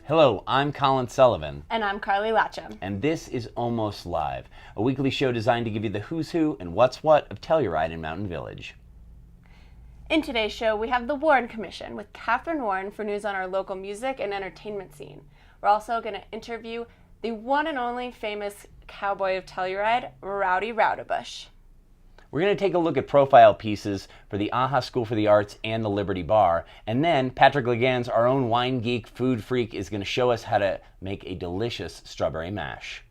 Hello, I'm Colin Sullivan. And I'm Carly Latcham. And this is Almost Live, a weekly show designed to give you the who's who and what's what of Telluride and Mountain Village. In today's show, we have the Warren Commission with Catherine Warren for news on our local music and entertainment scene. We're also going to interview the one and only famous cowboy of Telluride, Roudy Roudebush. We're going to take a look at profile pieces for the AHA School for the Arts and the Liberty Bar. And then Patrick Legans, our own wine geek, food freak, is going to show us how to make a delicious strawberry mash.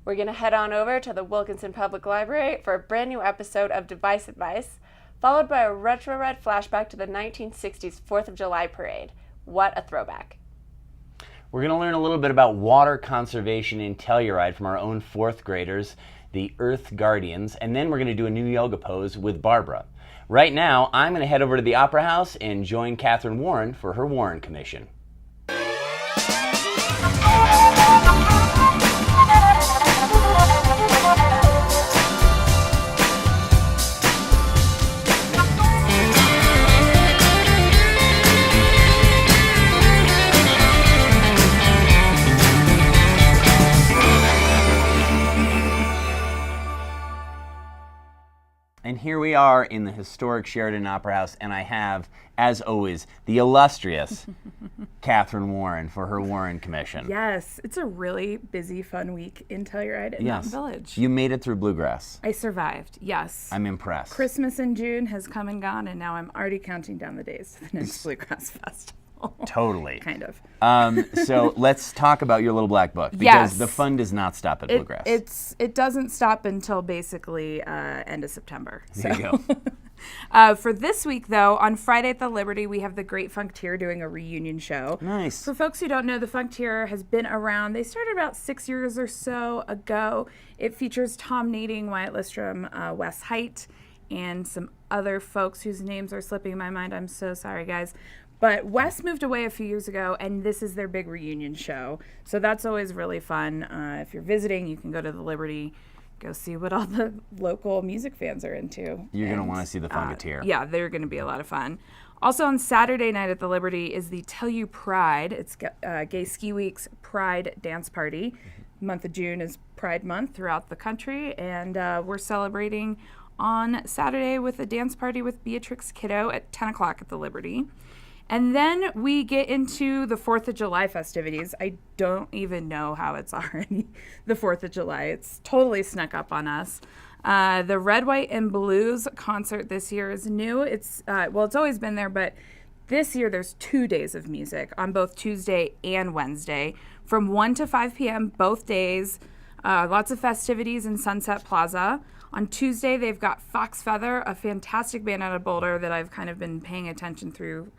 We're going to head on over to the Wilkinson Public Library for a brand new episode of Device Advice, followed by a retro red flashback to the 1960s 4th of July parade. What a throwback. We're going to learn a little bit about water conservation in Telluride from our own fourth graders, the Earth Guardians, and then we're going to do a new yoga pose with Barbara. Right now, I'm going to head over to the Opera House and join Catherine Warren for her Warren Commission. And here we are in the historic Sheridan Opera House, and I have, as always, the illustrious Catherine Warren for her Warren Commission. Yes, it's a really busy, fun week in Telluride and Mountain Village. You made it through Bluegrass. I survived, yes. I'm impressed. Christmas in June has come and gone, and now I'm already counting down the days to the next Bluegrass Festival. Totally. Kind of. So let's talk about your little black book, because the fun does not stop at Bluegrass. It doesn't stop until basically end of September. There you go. For this week, though, on Friday at the Liberty, we have the Great Functeer doing a reunion show. Nice. For folks who don't know, the Functeer has been around. They started about 6 years or so ago. It features Tom Nading, Wyatt Listrom, Wes Height, and some other folks whose names are slipping my mind. I'm so sorry, guys. But Wes moved away a few years ago, and this is their big reunion show. So that's always really fun. If you're visiting, you can go to the Liberty, go see what all the local music fans are into. You're going to want to see the Funketeer. Yeah, they're going to be a lot of fun. Also on Saturday night at the Liberty is the Tell You Pride. It's Gay Ski Week's Pride Dance Party. Month of June is Pride Month throughout the country, and we're celebrating on Saturday with a dance party with Beatrix Kiddo at 10 o'clock at the Liberty. And then we get into the 4th of July festivities. I don't even know how it's already the 4th of July. It's totally snuck up on us. The Red, White, and Blues concert this year is new. It's always been there, but this year there's 2 days of music on both Tuesday and Wednesday from 1 to 5 p.m. both days. Lots of festivities in Sunset Plaza. On Tuesday, they've got Fox Feather, a fantastic band out of Boulder that I've kind of been paying attention through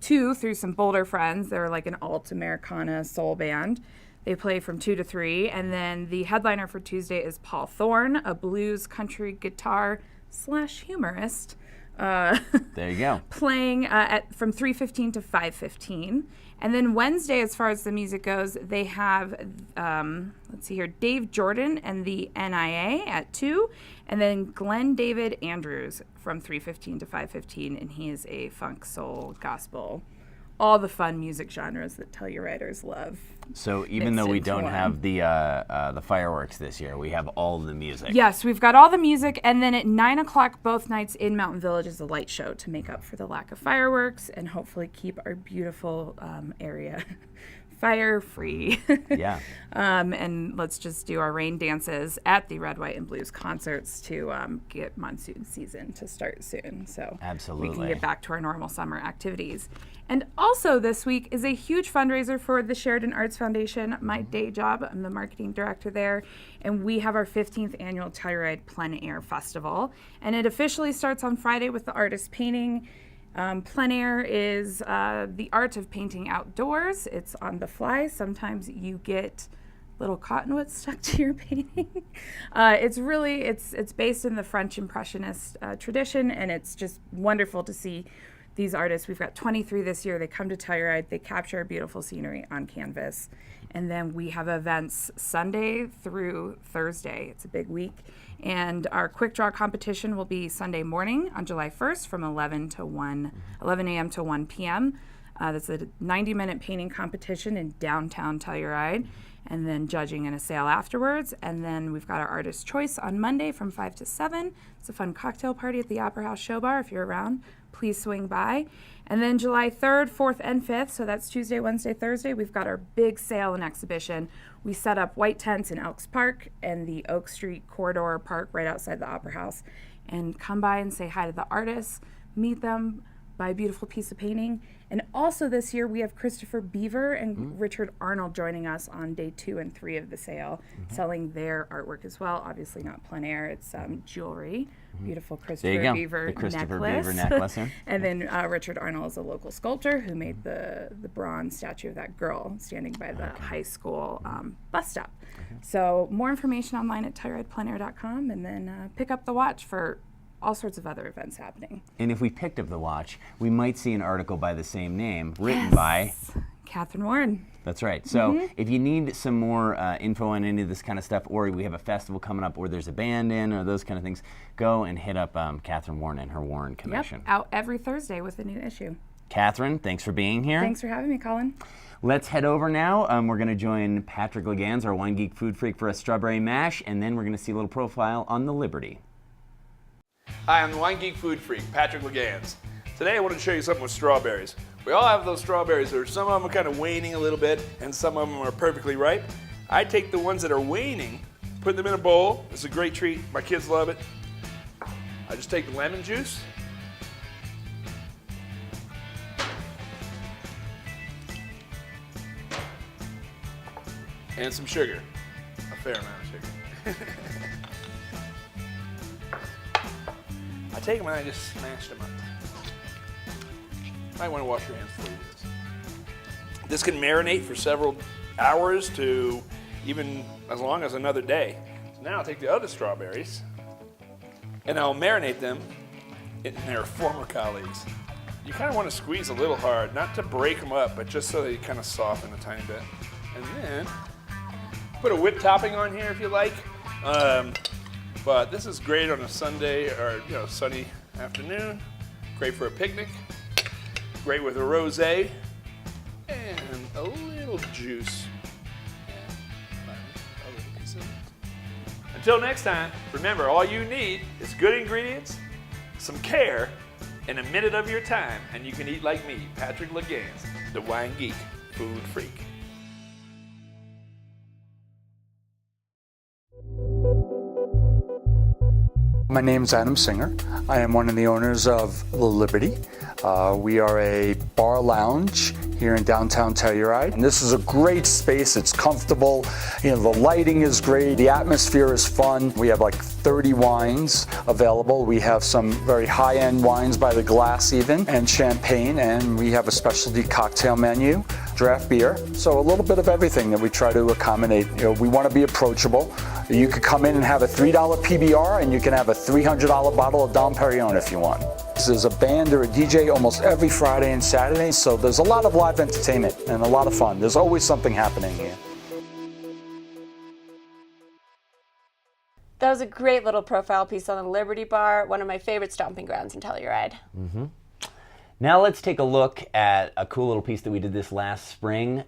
some Boulder friends. They're like an alt Americana soul band. They play from 2 to 3. And then the headliner for Tuesday is Paul Thorne, a blues country guitar / humorist. There you go. Playing from 3:15 to 5:15. And then Wednesday, as far as the music goes, they have, Dave Jordan and the NIA at 2. And then Glenn David Andrews from 3:15 to 5:15. And he is a funk, soul, gospel, all the fun music genres that Telluride love. So even though we don't have the fireworks this year, we have all the music. Yes, we've got all the music, and then at 9 o'clock both nights in Mountain Village is a light show to make up for the lack of fireworks and hopefully keep our beautiful area fire-free. Yeah. And let's just do our rain dances at the Red, White, and Blues concerts to get monsoon season to start soon. So absolutely, we can get back to our normal summer activities. And also this week is a huge fundraiser for the Sheridan Arts Foundation, my day job. I'm the marketing director there. And we have our 15th annual Telluride Plein Air Festival. And it officially starts on Friday with the artist painting. Plein air is the art of painting outdoors. It's on the fly. Sometimes you get little cottonwood stuck to your painting. It's based in the French Impressionist tradition, and it's just wonderful to see these artists. We've got 23 this year. They come to Telluride. They capture beautiful scenery on canvas. And then we have events Sunday through Thursday. It's a big week. And our quick draw competition will be Sunday morning on July 1st from 11 a.m. to 1 p.m. That's a 90-minute painting competition in downtown Telluride, and then judging and a sale afterwards. And then we've got our Artist Choice on Monday from 5 to 7. It's a fun cocktail party at the Opera House Show Bar. If you're around, please swing by. And then July 3rd, 4th, and 5th, so that's Tuesday, Wednesday, Thursday, we've got our big sale and exhibition. We set up white tents in Elks Park and the Oak Street Corridor Park right outside the Opera House. And come by and say hi to the artists, meet them, buy a beautiful piece of painting. And also this year we have Christopher Beaver and Richard Arnold joining us on day 2 and 3 of the sale, selling their artwork as well. Obviously not plein air, it's jewelry. Beautiful Christopher Beaver the Christopher necklace. Beaver necklace. Yeah. And then Richard Arnold is a local sculptor who made the bronze statue of that girl standing by the high school bus stop. So more information online at TelluridePleinair.com, and then pick up the watch for all sorts of other events happening. And if we picked up the watch, we might see an article by the same name written by Catherine Warren. That's right. So if you need some more info on any of this kind of stuff, or we have a festival coming up, or there's a band in, or those kind of things, go and hit up Catherine Warren and her Warren Commission. Yep, out every Thursday with a new issue. Catherine, thanks for being here. Thanks for having me, Colin. Let's head over now. We're going to join Patrick Legans, our wine geek food freak, for a strawberry mash, and then we're going to see a little profile on the Liberty. Hi, I'm the Wine Geek Food Freak, Patrick Legans. Today I wanted to show you something with strawberries. We all have those strawberries. Some of them are kind of waning a little bit, and some of them are perfectly ripe. I take the ones that are waning, put them in a bowl. It's a great treat. My kids love it. I just take the lemon juice, and some sugar, a fair amount of sugar. I take them and I just smash them up. Might want to wash your hands before you do this. This can marinate for several hours to even as long as another day. So now I'll take the other strawberries and I'll marinate them in their former colleagues. You kind of want to squeeze a little hard, not to break them up, but just so they kind of soften a tiny bit. And then put a whipped topping on here if you like. But this is great on a Sunday or sunny afternoon. Great for a picnic. Great with a rosé and a little juice. And a little piece of it. Until next time, remember all you need is good ingredients, some care, and a minute of your time, and you can eat like me, Patrick Legans, the Wine Geek Food Freak. My name is Adam Singer. I am one of the owners of The Liberty. We are a bar lounge here in downtown Telluride. And this is a great space. It's comfortable. The lighting is great. The atmosphere is fun. We have like 30 wines available. We have some very high-end wines by the glass even, and champagne, and we have a specialty cocktail menu, draft beer. So a little bit of everything that we try to accommodate. We want to be approachable. You could come in and have a $3 PBR, and you can have a $300 bottle of Dom Perignon if you want. There's a band or a DJ almost every Friday and Saturday, so there's a lot of live entertainment and a lot of fun. There's always something happening here. That was a great little profile piece on the Liberty Bar, one of my favorite stomping grounds in Telluride. Now let's take a look at a cool little piece that we did this last spring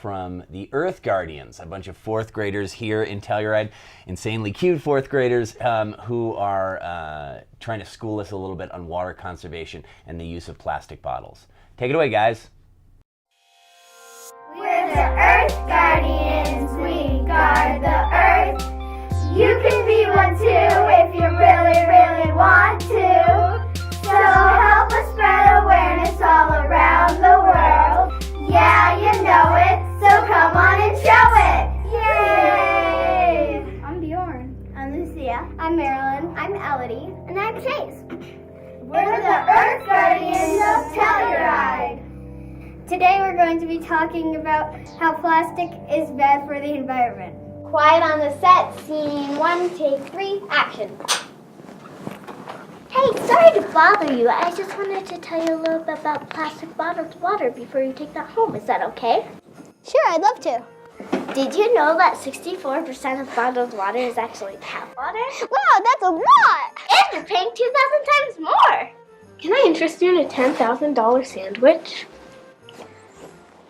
from the Earth Guardians, a bunch of fourth graders here in Telluride, insanely cute fourth graders who are trying to school us a little bit on water conservation and the use of plastic bottles. Take it away, guys. We're the Earth Guardians, we guard the Earth. You can be one too if you really, really want to. So help us spread awareness all around the world. Yeah, you know it, so come on and show it. Yay! I'm Bjorn. I'm Lucia. I'm Marilyn. I'm Elodie. And I'm Chase. We're the Earth Guardians of Telluride. Today we're going to be talking about how plastic is bad for the environment. Quiet on the set, scene 1, take 3, action. Hey, stop! Sorry to bother you. I just wanted to tell you a little bit about plastic bottled water before you take that home. Is that okay? Sure, I'd love to. Did you know that 64% of bottled water is actually tap water? Wow, that's a lot! And you're paying 2,000 times more! Can I interest you in a $10,000 sandwich?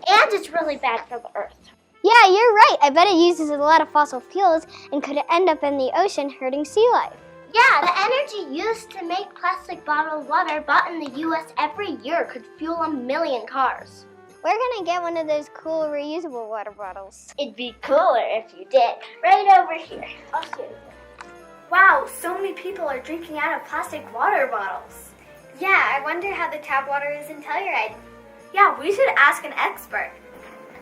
And it's really bad for the earth. Yeah, you're right. I bet it uses a lot of fossil fuels and could end up in the ocean hurting sea life. Yeah, the energy used to make plastic bottled water bought in the U.S. every year could fuel 1 million cars. We're gonna get one of those cool reusable water bottles. It'd be cooler if you did. Right over here. I'll show you. Wow, so many people are drinking out of plastic water bottles. Yeah, I wonder how the tap water is in Telluride. Yeah, we should ask an expert.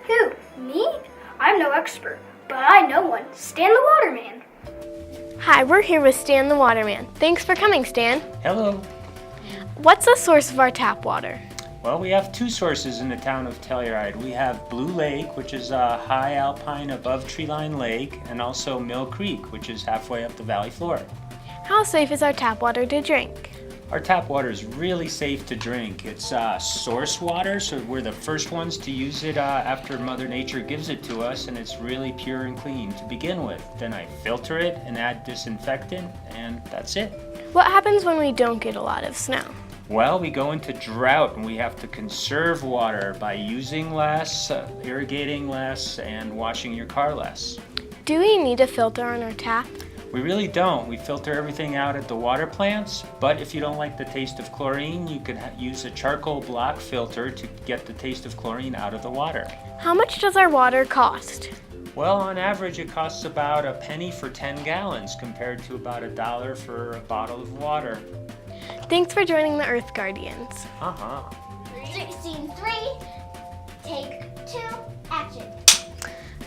Who? Me? I'm no expert, but I know one. Stan the Waterman. Hi, we're here with Stan the Waterman. Thanks for coming, Stan. Hello. What's the source of our tap water? Well, we have two sources in the town of Telluride. We have Blue Lake, which is a high alpine above treeline lake, and also Mill Creek, which is halfway up the valley floor. How safe is our tap water to drink? Our tap water is really safe to drink. It's source water, so we're the first ones to use it after Mother Nature gives it to us, and it's really pure and clean to begin with. Then I filter it and add disinfectant, and that's it. What happens when we don't get a lot of snow? Well, we go into drought and we have to conserve water by using less, irrigating less, and washing your car less. Do we need a filter on our tap? We really don't. We filter everything out at the water plants, but if you don't like the taste of chlorine, you can use a charcoal block filter to get the taste of chlorine out of the water. How much does our water cost? Well, on average, it costs about a penny for 10 gallons compared to about $1 for a bottle of water. Thanks for joining the Earth Guardians. Scene 3, take 2, action.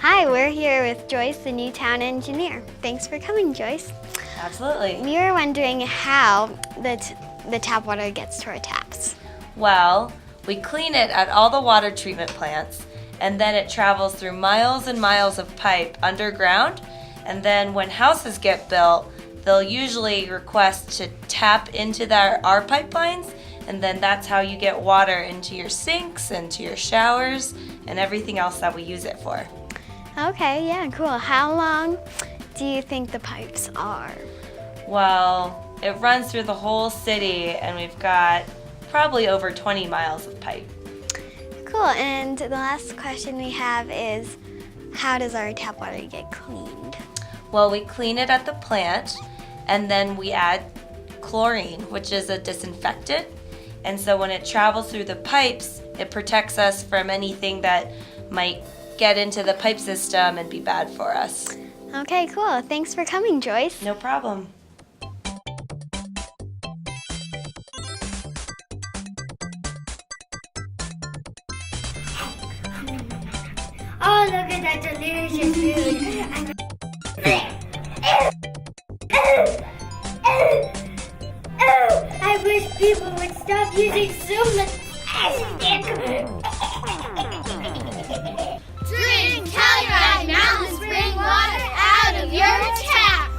Hi, we're here with Joyce, the new town engineer. Thanks for coming, Joyce. Absolutely. We were wondering how the tap water gets to our taps. Well, we clean it at all the water treatment plants, and then it travels through miles and miles of pipe underground, and then when houses get built, they'll usually request to tap into our pipelines, and then that's how you get water into your sinks, into your showers, and everything else that we use it for. Okay, yeah, cool. How long do you think the pipes are? Well, it runs through the whole city, and we've got probably over 20 miles of pipe. Cool, and the last question we have is, how does our tap water get cleaned? Well, we clean it at the plant, and then we add chlorine, which is a disinfectant. And so when it travels through the pipes, it protects us from anything that might get into the pipe system and be bad for us. Okay, cool. Thanks for coming, Joyce. No problem. Oh, look at that delicious food. I wish people would stop using so much plastic. Drink Telluride Mountain Spring water out of your tap.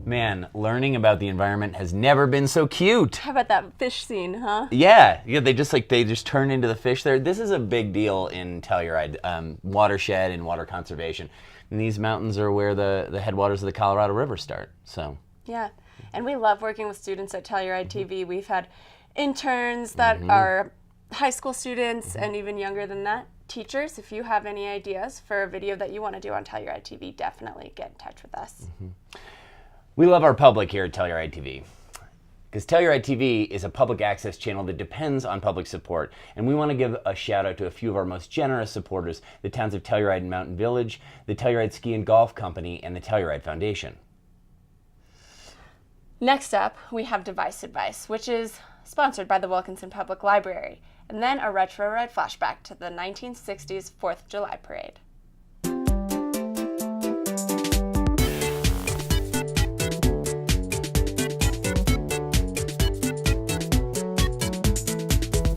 Man, learning about the environment has never been so cute. How about that fish scene, huh? Yeah, they just turn into the fish there. This is a big deal in Telluride, watershed and water conservation. And these mountains are where the headwaters of the Colorado River start. So Yeah, and we love working with students at Telluride TV. We've had interns that are high school students and even younger than that. Teachers, if you have any ideas for a video that you want to do on Telluride TV, definitely get in touch with us. we love our public here at Telluride TV. Because Telluride TV is a public access channel that depends on public support. And we want to give a shout out to a few of our most generous supporters, the towns of Telluride and Mountain Village, the Telluride Ski and Golf Company, and the Telluride Foundation. Next up, we have Device Advice, which is sponsored by the Wilkinson Public Library, and then a retro ride flashback to the 1960s 4th of July parade.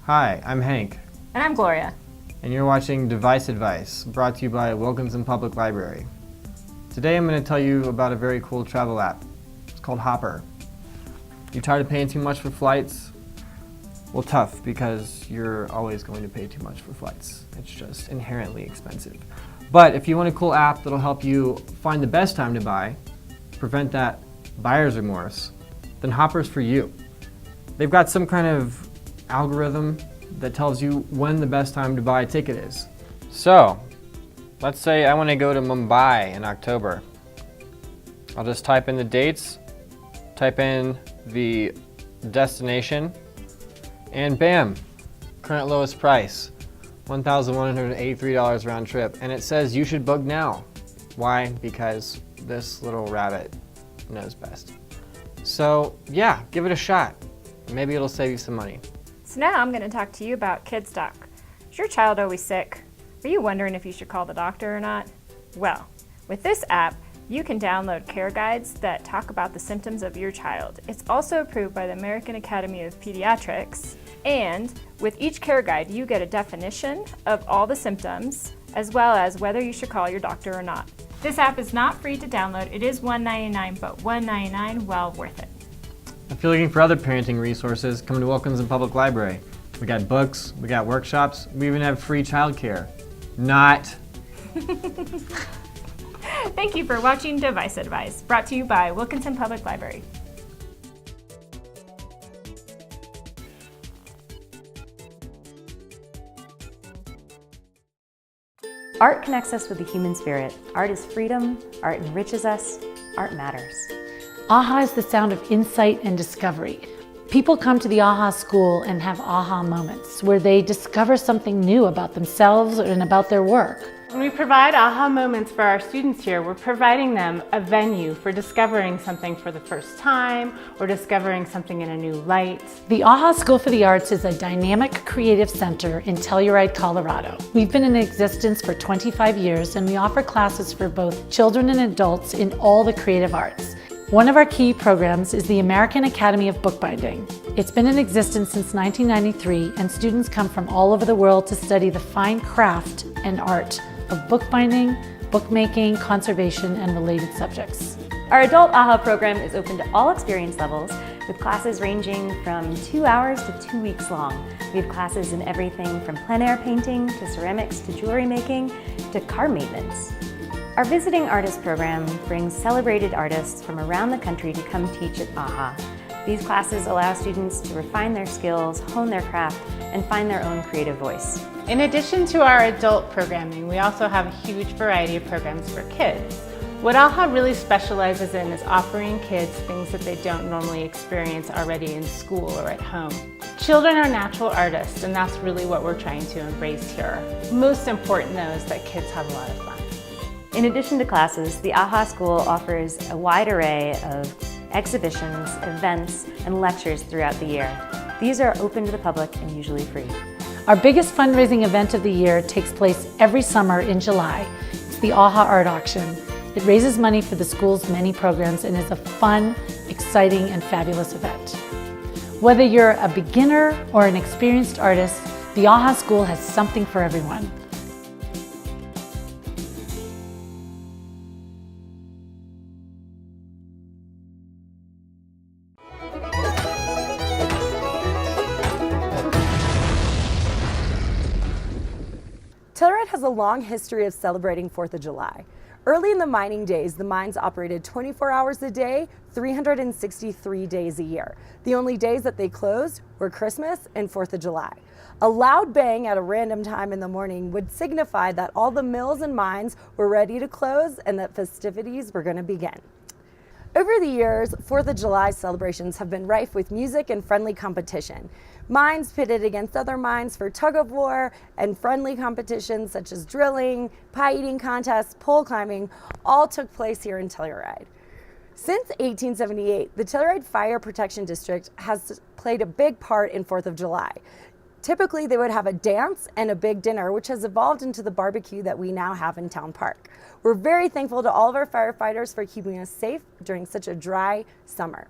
Hi, I'm Hank. And I'm Gloria. And you're watching Device Advice, brought to you by Wilkinson Public Library. Today I'm going to tell you about a very cool travel app. It's called Hopper. You tired of paying too much for flights? Well, tough, because you're always going to pay too much for flights. It's just inherently expensive. But if you want a cool app that'll help you find the best time to buy, prevent that buyer's remorse, then Hopper's for you. They've got some kind of algorithm that tells you when the best time to buy a ticket is. So, let's say I want to go to Mumbai in October. I'll just type in the dates, type in the destination, and bam, current lowest price, $1,183 round trip. And it says you should book now. Why? Because this little rabbit knows best. So yeah, give it a shot. Maybe it'll save you some money. So now I'm going to talk to you about Kids Doc. Is your child always sick? Are you wondering if you should call the doctor or not? Well, with this app, you can download care guides that talk about the symptoms of your child. It's also approved by the American Academy of Pediatrics. And with each care guide, you get a definition of all the symptoms, as well as whether you should call your doctor or not. This app is not free to download. It is $1.99, but $1.99 well worth it. If you're looking for other parenting resources, come to Wilkinson Public Library. We got books, we got workshops, we even have free childcare. Not. Thank you for watching Device Advice, brought to you by Wilkinson Public Library. Art connects us with the human spirit. Art is freedom, art enriches us, art matters. AHA is the sound of insight and discovery. People come to the AHA school and have AHA moments where they discover something new about themselves and about their work. When we provide AHA moments for our students here, we're providing them a venue for discovering something for the first time or discovering something in a new light. The AHA School for the Arts is a dynamic creative center in Telluride, Colorado. We've been in existence for 25 years and we offer classes for both children and adults in all the creative arts. One of our key programs is the American Academy of Bookbinding. It's been in existence since 1993 and students come from all over the world to study the fine craft and art of bookbinding, bookmaking, conservation, and related subjects. Our adult AHA program is open to all experience levels, with classes ranging from 2 hours to 2 weeks long. We have classes in everything from plein air painting to ceramics to jewelry making to car maintenance. Our Visiting Artist program brings celebrated artists from around the country to come teach at AHA. These classes allow students to refine their skills, hone their craft, and find their own creative voice. In addition to our adult programming, we also have a huge variety of programs for kids. What AHA really specializes in is offering kids things that they don't normally experience already in school or at home. Children are natural artists, and that's really what we're trying to embrace here. Most important, though, is that kids have a lot of fun. In addition to classes, the AHA School offers a wide array of exhibitions, events, and lectures throughout the year. These are open to the public and usually free. Our biggest fundraising event of the year takes place every summer in July. It's the AHA Art Auction. It raises money for the school's many programs and is a fun, exciting, and fabulous event. Whether you're a beginner or an experienced artist, the AHA School has something for everyone. Telluride has a long history of celebrating 4th of July. Early in the mining days, the mines operated 24 hours a day, 363 days a year. The only days that they closed were Christmas and 4th of July. A loud bang at a random time in the morning would signify that all the mills and mines were ready to close and that festivities were going to begin. Over the years, 4th of July celebrations have been rife with music and friendly competition. Mines pitted against other mines for tug-of-war and friendly competitions such as drilling, pie eating contests, pole climbing, all took place here in Telluride. Since 1878, the Telluride Fire Protection District has played a big part in 4th of July. Typically, they would have a dance and a big dinner, which has evolved into the barbecue that we now have in Town Park. We're very thankful to all of our firefighters for keeping us safe during such a dry summer.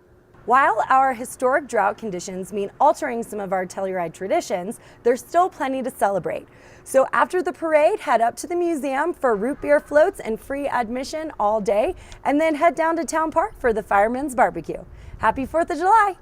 While our historic drought conditions mean altering some of our Telluride traditions, there's still plenty to celebrate. So after the parade, head up to the museum for root beer floats and free admission all day, and then head down to Town Park for the Fireman's Barbecue. Happy 4th of July!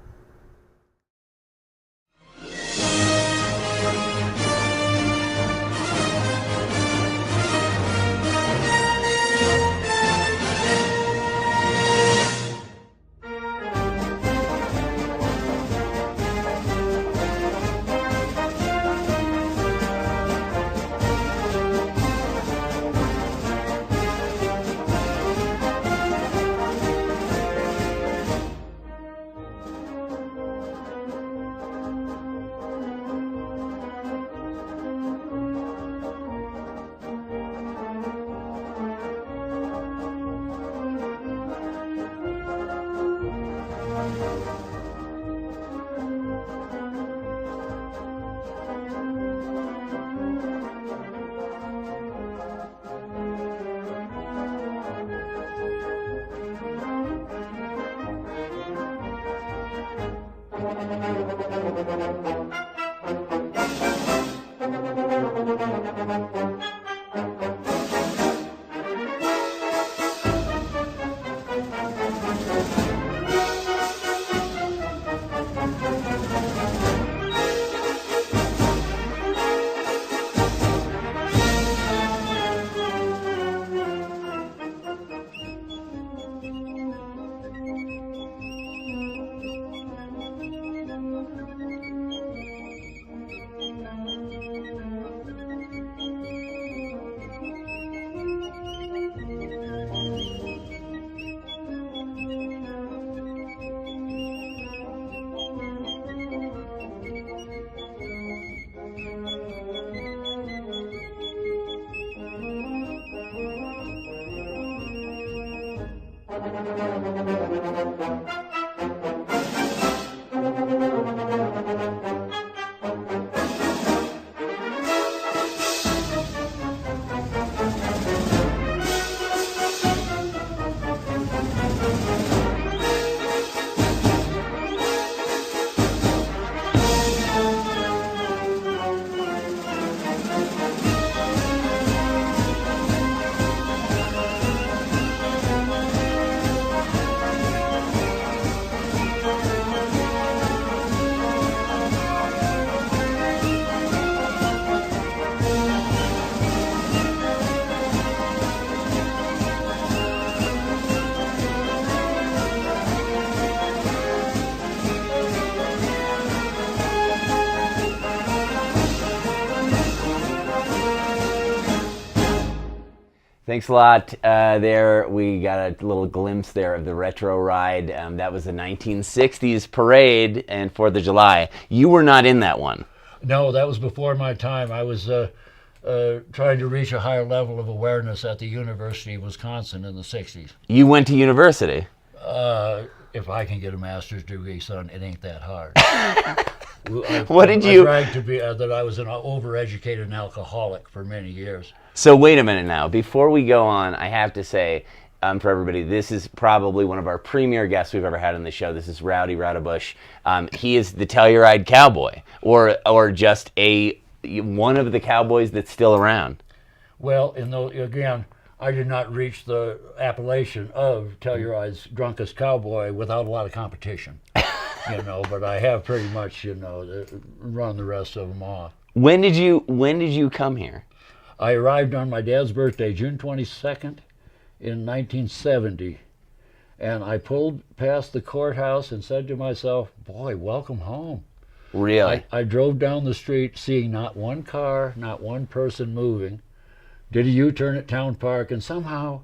Thanks a lot. There we got a little glimpse there of the retro ride. That was the 1960s parade and 4th of July. You were not in that one. No, that was before my time. I was trying to reach a higher level of awareness at the University of Wisconsin in the 60s. You went to university? If I can get a master's degree, son, it ain't that hard. What did you... I bragged to be, that I was an overeducated alcoholic for many years. So wait a minute now. Before we go on, I have to say, for everybody, this is probably one of our premier guests we've ever had on the show. This is Roudebush. He is the Telluride cowboy, or just one of the cowboys that's still around. Well, again, I did not reach the appellation of Telluride's drunkest cowboy without a lot of competition, but I have pretty much, run the rest of them off. When did you come here? I arrived on my dad's birthday, June 22nd, in 1970, and I pulled past the courthouse and said to myself, boy, welcome home. Really? I drove down the street seeing not one car, not one person moving, did a U-turn at Town Park, and somehow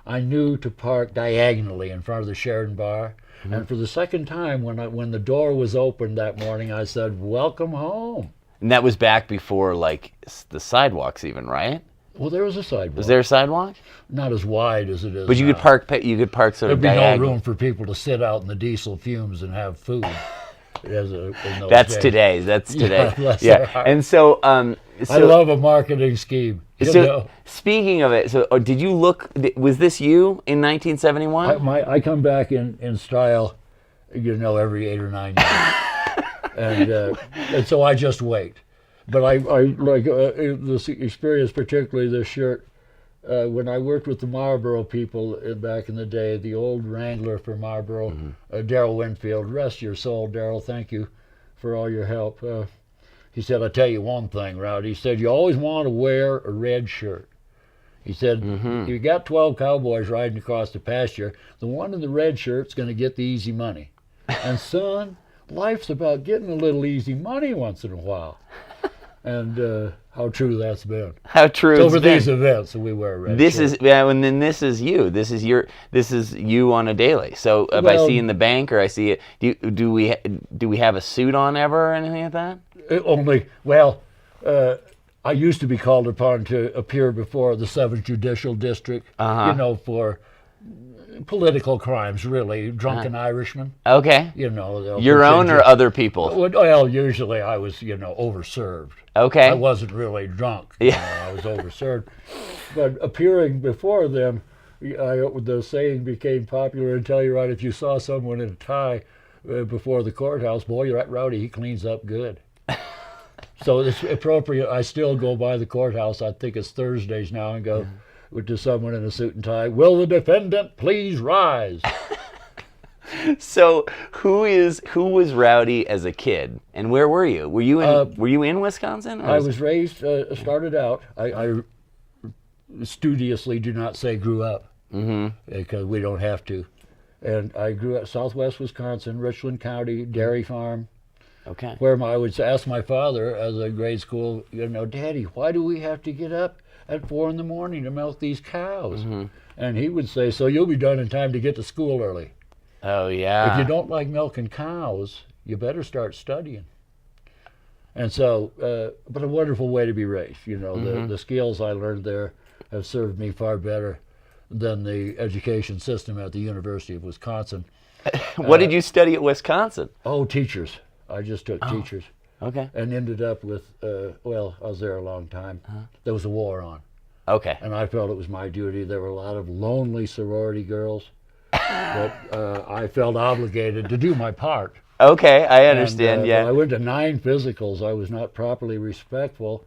I knew to park diagonally in front of the Sheridan Bar. Mm-hmm. And for the second time, when the door was opened that morning, I said, welcome home. And that was back before, the sidewalks even, right? Well, there was a sidewalk. Was there a sidewalk? Not as wide as it is But you now. could park sort of diagonal. There'd be no room for people to sit out in the diesel fumes and have food. That's today. Yeah. And so, I love a marketing scheme. Speaking of it, did you look? Was this you in 1971? I come back in style every 8 or 9 years. And so I just wait. But I like this experience, particularly this shirt. When I worked with the Marlboro people back in the day, the old wrangler for Marlboro, Darrell Winfield, rest your soul, Darrell, thank you for all your help. He said, I'll tell you one thing, Roudy. He said, you always want to wear a red shirt. He said, you got 12 cowboys riding across the pasture. The one in the red shirt's going to get the easy money. And son, life's about getting a little easy money once in a while. And how true that's been. How true so it's for been. These events, we wear a red This shirt. is and then this is you. This is you on a daily. So if I see you in the bank or I see it, do we have a suit on ever or anything like that? I used to be called upon to appear before the 7th Judicial District, for political crimes, really, drunken Irishmen. Okay. Your own or other people? Well, usually I was, overserved. Okay. I wasn't really drunk. I was overserved. But appearing before them, the saying became popular in Telluride, if you saw someone in a tie before the courthouse, boy, you're at Roudy, he cleans up good. So it's appropriate. I still go by the courthouse. I think it's Thursdays now and go to someone in a suit and tie. Will the defendant please rise? So who was Roudy as a kid, and where were you? Were you in Wisconsin? I was raised. Started out. I studiously do not say grew up because we don't have to. And I grew up Southwest Wisconsin, Richland County, dairy farm. Okay. Where I would ask my father as a grade school, Daddy, why do we have to get up at 4 in the morning to milk these cows? And he would say, so you'll be done in time to get to school early. Oh, yeah. If you don't like milking cows, you better start studying. And so, but a wonderful way to be raised. The skills I learned there have served me far better than the education system at the University of Wisconsin. What did you study at Wisconsin? Oh, teachers. I just took teachers. Okay. And ended up with, I was there a long time. There was a war on. Okay. And I felt it was my duty. There were a lot of lonely sorority girls, but I felt obligated to do my part. Okay, I understand, yeah. I went to 9 physicals. I was not properly respectful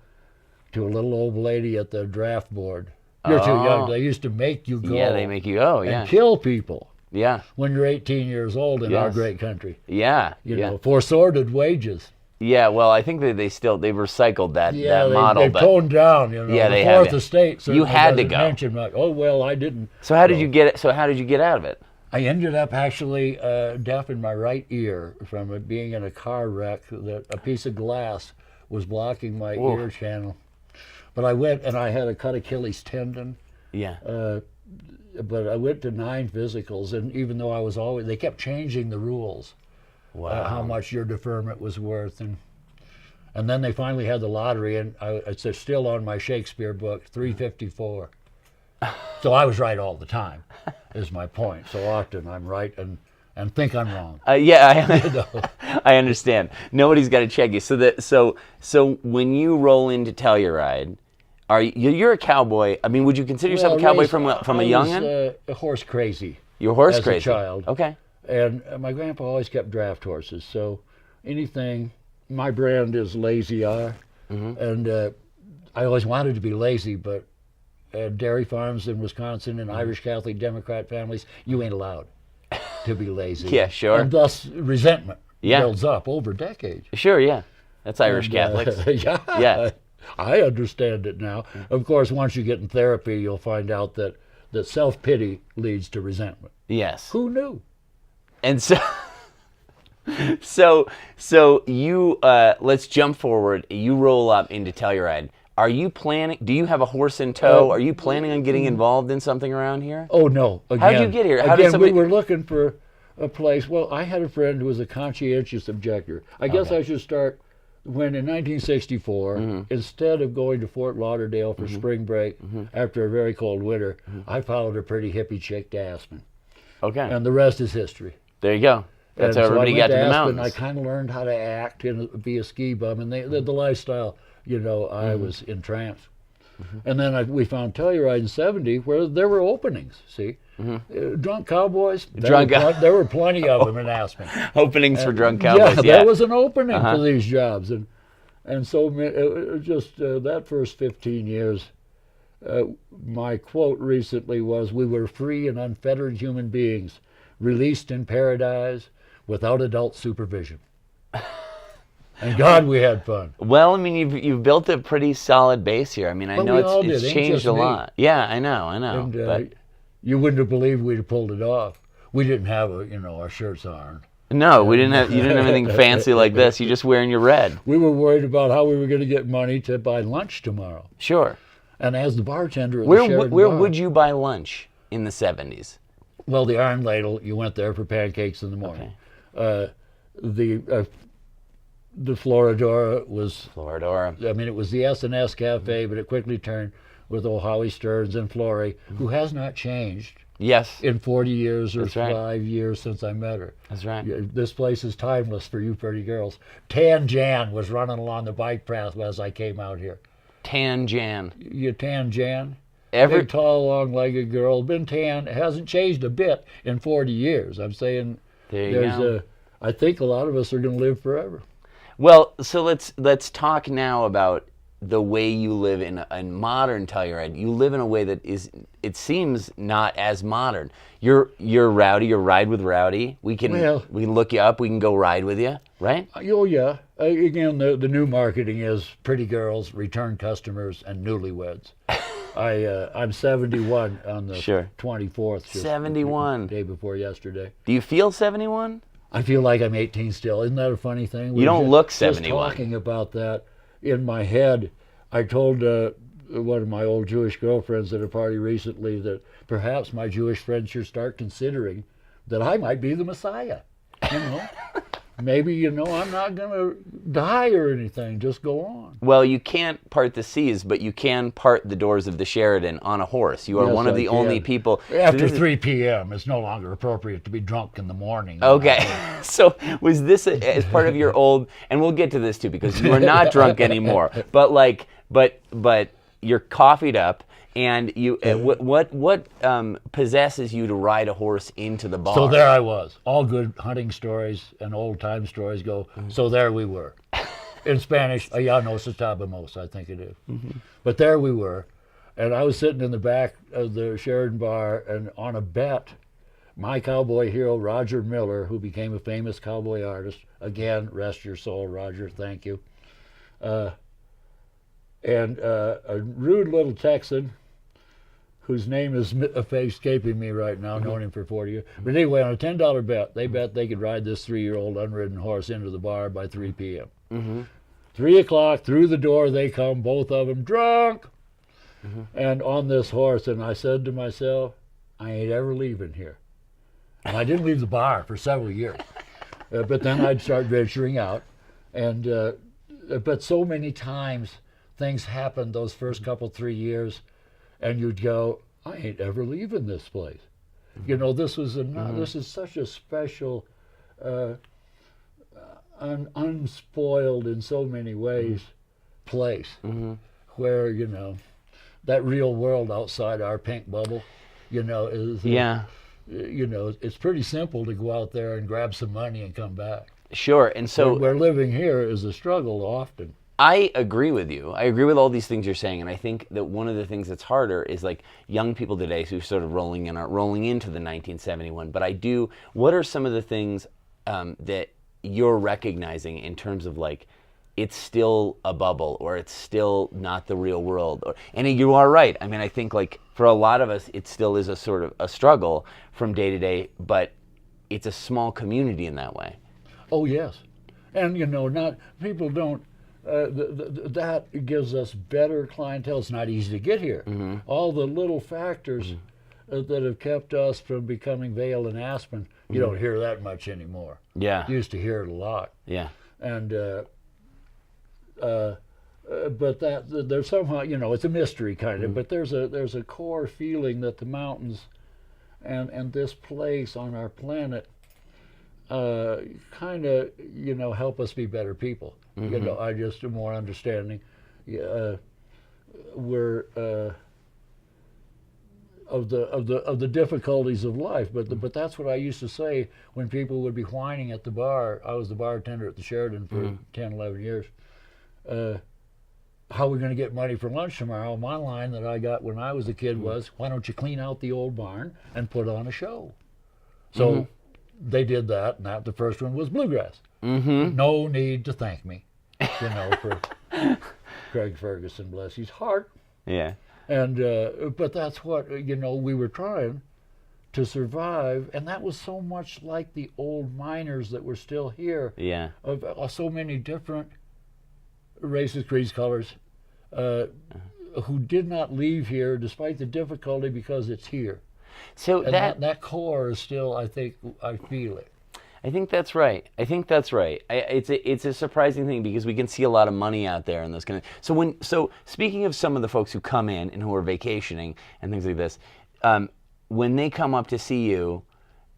to a little old lady at the draft board. You're too young. They used to make you go. Yeah, they make you go, and kill people. Yeah. When you're 18 years old in our great country. Yeah. For sordid wages. Yeah, well, I think that they've recycled that model. They've toned down, Yeah, the they Fourth have. Estate. You had to go. Mention, I didn't. So how did you get it? So how did you get out of it? I ended up actually deaf in my right ear from it being in a car wreck. That a piece of glass was blocking my ear channel. But I went and I had a cut Achilles tendon. Yeah. But I went to 9 physicals, and even though they kept changing the rules. Wow. How much your deferment was worth, and then they finally had the lottery, and it's still on my Shakespeare book, 354. So I was right all the time, is my point. So often I'm right and think I'm wrong. I understand. Nobody's got to check you. So when you roll into Telluride, you're a cowboy? I mean, would you consider yourself a cowboy from a youngin'? I was horse crazy. You're horse as crazy. a child. Okay. And my grandpa always kept draft horses, so anything. My brand is Lazy R, and I always wanted to be lazy, but dairy farms in Wisconsin and Irish Catholic Democrat families, you ain't allowed to be lazy. Yeah, sure. And thus resentment builds up over decades. Sure, yeah. That's Irish Catholics. Yeah. I understand it now. Of course, once you get in therapy, you'll find out that self-pity leads to resentment. Yes. Who knew? And so you let's jump forward. You roll up into Telluride. Are you planning? Do you have a horse in tow? Are you planning on getting involved in something around here? Oh no! How'd you get here? We were looking for a place. Well, I had a friend who was a conscientious objector. I guess I should start when in 1964, instead of going to Fort Lauderdale for spring break after a very cold winter, I followed a pretty hippie chick to Aspen. Okay. And the rest is history. There you go. That's how everybody got to the mountains. I kind of learned how to act and be a ski bum, and the lifestyle, I was entranced. And then we found Telluride in '70 where there were openings. See, drunk cowboys. There were plenty of them in Aspen. Openings for drunk cowboys. Yeah, there was an opening for these jobs, and so just that first 15 years. My quote recently was, "We were free and unfettered human beings, released in paradise without adult supervision." And God, we had fun. Well, I mean, you've built a pretty solid base here. I mean, I know it's changed a lot. Yeah, I know. And, but you wouldn't have believed we'd have pulled it off. We didn't have our shirts on. No, we didn't have. You didn't have anything fancy like this. You're just wearing your red. We were worried about how we were going to get money to buy lunch tomorrow. Sure. And as the bartender at where the Sheridan where Bar, would you buy lunch in the '70s? Well, the Iron Ladle. You went there for pancakes in the morning. Okay. The Floridora was. Floridora. I mean, it was the S&S Cafe, but it quickly turned with old Howie Stearns and Florrie, who has not changed. Yes. In 40 years or That's right. 5 years since I met her. That's right. This place is timeless for you pretty girls. Tan Jan was running along the bike path as I came out here. Tan Jan. You Tan Jan? Big, tall, long-legged girl. Been tan. Hasn't changed a bit in 40 years. I'm saying I think a lot of us are going to live forever. Well, so let's talk now about the way you live in modern Telluride. You live in a way that it seems not as modern. You're Roudy. You're Ride with Roudy. We can look you up. We can go ride with you, right? Oh yeah. Again, the new marketing is pretty girls, return customers, and newlyweds. I'm 71 on the 24th. 71. Day before yesterday. Do you feel 71? I feel like I'm 18 still. Isn't that a funny thing? You don't look 71. Just talking about that in my head, I told one of my old Jewish girlfriends at a party recently that perhaps my Jewish friends should start considering that I might be the Messiah. You know, maybe I'm not going to die or anything. Just go on. Well, you can't part the seas, but you can part the doors of the Sheridan on a horse. You are one of the only people. After 3 p.m., it's no longer appropriate to be drunk in the morning. Okay. So was this as part of your old? And we'll get to this too because you are not drunk anymore. But but you're coffeeed up. And you, what possesses you to ride a horse into the bar? So there I was. All good hunting stories and old time stories go. So there we were. In Spanish, allá nos estábamos, I think it is. But there we were, and I was sitting in the back of the Sheridan Bar, and on a bet, my cowboy hero Roger Miller, who became a famous cowboy artist, again, rest your soul, Roger, thank you. And a rude little Texan, whose name is escaping me right now, known him for 40 years. But anyway, on a $10 bet, they bet they could ride this 3-year-old unridden horse into the bar by 3 p.m. 3 o'clock, through the door they come, both of them drunk, and on this horse. And I said to myself, I ain't ever leaving here. And I didn't leave the bar for several years. But then I'd start venturing out. And but so many times things happened those first couple, 3 years, and you'd go, I ain't ever leaving this place. You know, this was this is such a special, unspoiled in so many ways place where, that real world outside our pink bubble, is it's pretty simple to go out there and grab some money and come back. Sure, and so where living here is a struggle often. I agree with you. I agree with all these things you're saying, and I think that one of the things that's harder is like young people today who sort of rolling into the 1971. But what are some of the things that you're recognizing in terms of like it's still a bubble or it's still not the real world? And you are right. I mean, I think like for a lot of us, it still is a sort of a struggle from day to day, but it's a small community in that way. Oh yes, and people don't. That gives us better clientele. It's not easy to get here. All the little factors that have kept us from becoming Vail and Aspen, you don't hear that much anymore. Yeah, you used to hear it a lot. Yeah, and but there's somehow it's a mystery kind of. But there's a core feeling that the mountains and this place on our planet kind of help us be better people. I just am more understanding. were of the difficulties of life. But that's what I used to say when people would be whining at the bar. I was the bartender at the Sheridan for 10, 11 years. How are we going to get money for lunch tomorrow? My line that I got when I was a kid was, why don't you clean out the old barn and put on a show? So they did that, and the first one was bluegrass. No need to thank me, for Craig Ferguson, bless his heart. Yeah. And but that's what we were trying to survive, and that was so much like the old miners that were still here. Yeah. Of so many different races, creeds, colors, who did not leave here despite the difficulty because it's here. So and that core is still, I think, I feel it. I think that's right. It's a surprising thing because we can see a lot of money out there in this kind of. So speaking of some of the folks who come in and who are vacationing and things like this, when they come up to see you,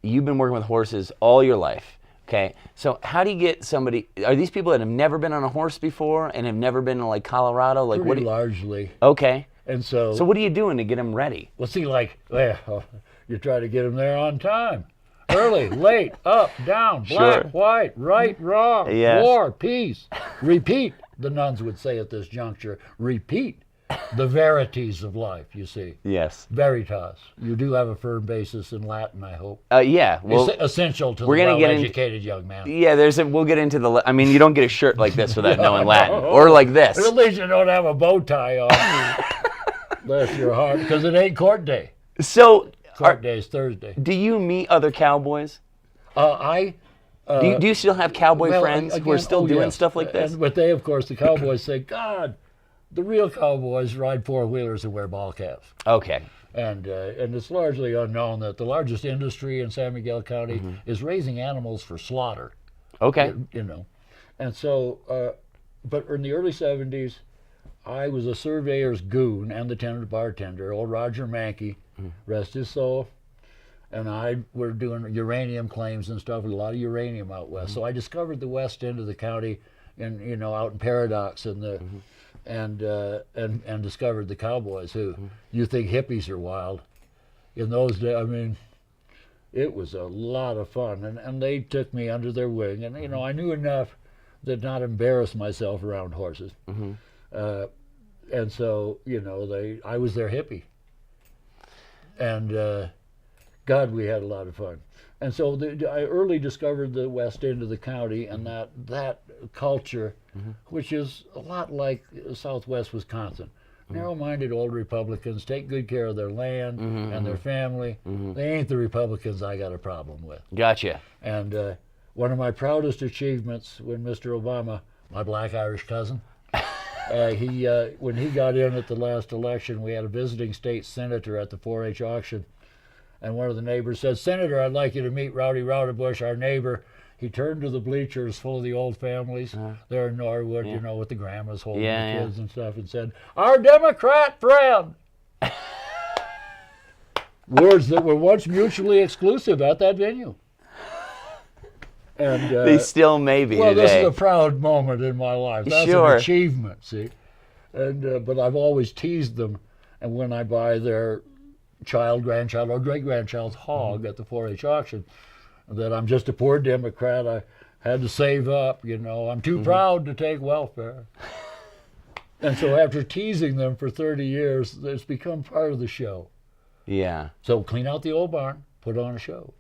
you've been working with horses all your life. Okay, so how do you get somebody? Are these people that have never been on a horse before and have never been to like Colorado? Like Pretty largely. Okay. And so what are you doing to get them ready? Well, see, you try to get them there on time. Early, late, up, down, black, white, right, wrong, war, peace. Repeat, the nuns would say at this juncture, repeat the verities of life, you see. Yes. Veritas. You do have a firm basis in Latin, I hope. Yeah. Well, essential to the well-educated young man. Yeah, we'll get into the, I mean, you don't get a shirt like this without knowing Latin. Or like this. At least you don't have a bow tie on. Bless your heart, because it ain't court day. So... Court day is Thursday. Do you meet other cowboys? Do you still have cowboy friends who are still doing stuff like this? But they, of course, the cowboys say, God, the real cowboys ride four-wheelers and wear ball caps. Okay. And it's largely unknown that the largest industry in San Miguel County is raising animals for slaughter. Okay. And so, but in the early 70s, I was a surveyor's goon and the tenant bartender, old Roger Mankey, rest his soul, and I were doing uranium claims and stuff, a lot of uranium out west. So I discovered the west end of the county, and out in Paradox, and and discovered the cowboys who you think hippies are wild. In those days, I mean, it was a lot of fun, and they took me under their wing, and I knew enough to not embarrass myself around horses, and so I was their hippie. And God, we had a lot of fun. And so I early discovered the west end of the county and that culture, which is a lot like southwest Wisconsin. Narrow-minded old Republicans take good care of their land and their family. They ain't the Republicans I got a problem with. Gotcha. And one of my proudest achievements when Mr. Obama, my black Irish cousin, when he got in at the last election, we had a visiting state senator at the 4-H auction, and one of the neighbors said, Senator, I'd like you to meet Roudebush, our neighbor. He turned to the bleachers full of the old families there in Norwood, with the grandmas holding the kids and stuff, and said, our Democrat friend. Words that were once mutually exclusive at that venue. And they still may be today. This is a proud moment in my life. That's an achievement, see. And but I've always teased them, and when I buy their child, grandchild, or great-grandchild's hog at the 4-H auction, that I'm just a poor Democrat. I had to save up, I'm too proud to take welfare. And so after teasing them for 30 years, it's become part of the show. Yeah. So clean out the old barn, put on a show.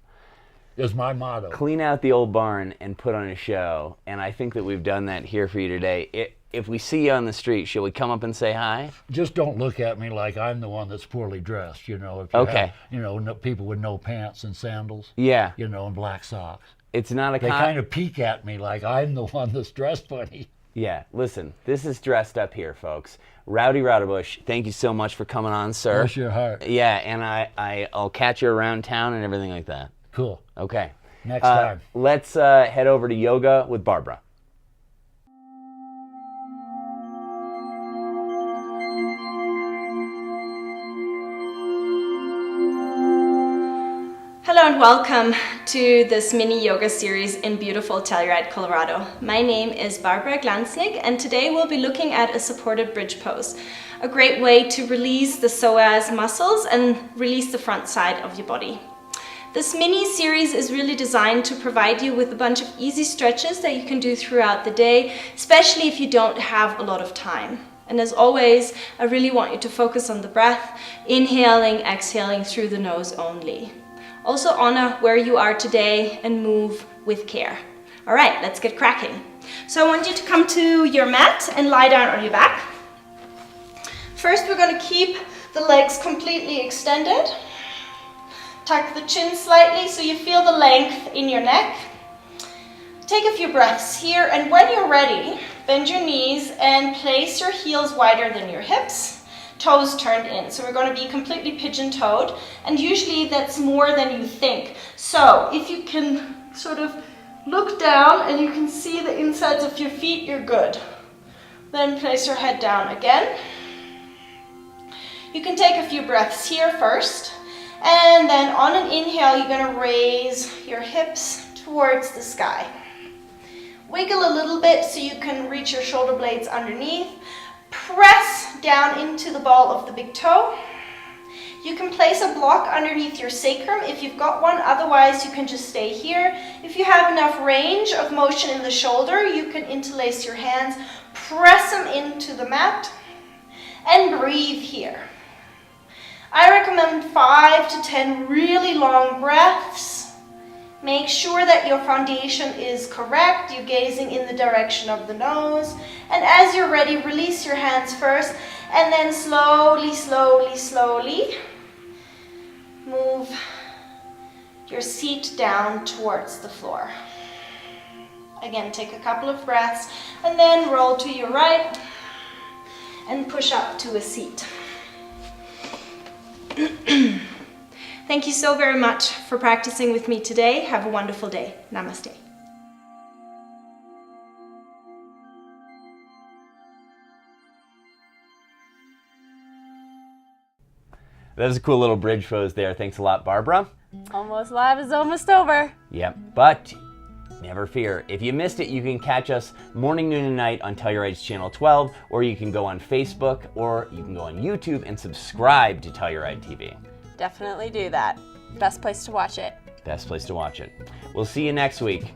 Is my motto. Clean out the old barn and put on a show, and I think that we've done that here for you today. If we see you on the street, shall we come up and say hi? Just don't look at me like I'm the one that's poorly dressed, If you okay. have, people with no pants and sandals. Yeah. And black socks. It's not a They kind of peek at me like I'm the one that's dressed funny. Yeah, listen, this is dressed up here, folks. Roudebush, thank you so much for coming on, sir. Bless your heart. Yeah, and I'll catch you around town and everything like that. Cool. Okay. Next time. Let's head over to yoga with Barbara. Hello and welcome to this mini yoga series in beautiful Telluride, Colorado. My name is Barbara Glansnig, and today we'll be looking at a supported bridge pose, a great way to release the psoas muscles and release the front side of your body. This mini series is really designed to provide you with a bunch of easy stretches that you can do throughout the day, especially if you don't have a lot of time. And as always, I really want you to focus on the breath, inhaling, exhaling through the nose only. Also honor where you are today and move with care. All right, let's get cracking. So I want you to come to your mat and lie down on your back. First, we're going to keep the legs completely extended. Tuck the chin slightly so you feel the length in your neck. Take a few breaths here, and when you're ready, bend your knees and place your heels wider than your hips. Toes turned in. So we're going to be completely pigeon-toed, and usually that's more than you think. So if you can sort of look down and you can see the insides of your feet, you're good. Then place your head down again. You can take a few breaths here first, and then on an inhale, you're going to raise your hips towards the sky. Wiggle a little bit so you can reach your shoulder blades underneath. Press down into the ball of the big toe. You can place a block underneath your sacrum if you've got one, otherwise you can just stay here. If you have enough range of motion in the shoulder, you can interlace your hands, press them into the mat, and breathe here. I recommend 5 to 10 really long breaths. Make sure that your foundation is correct. You're gazing in the direction of the nose. And as you're ready, release your hands first, and then slowly, slowly, slowly move your seat down towards the floor. Again, take a couple of breaths, and then roll to your right and push up to a seat. Thank you so very much for practicing with me today. Have a wonderful day. Namaste. That was a cool little bridge pose there. Thanks a lot, Barbara. Almost Live is almost over. Yep, but never fear. If you missed it, you can catch us morning, noon, and night on Telluride's Channel 12, or you can go on Facebook, or you can go on YouTube and subscribe to Telluride TV. Definitely do that. Best place to watch it. Best place to watch it. We'll see you next week.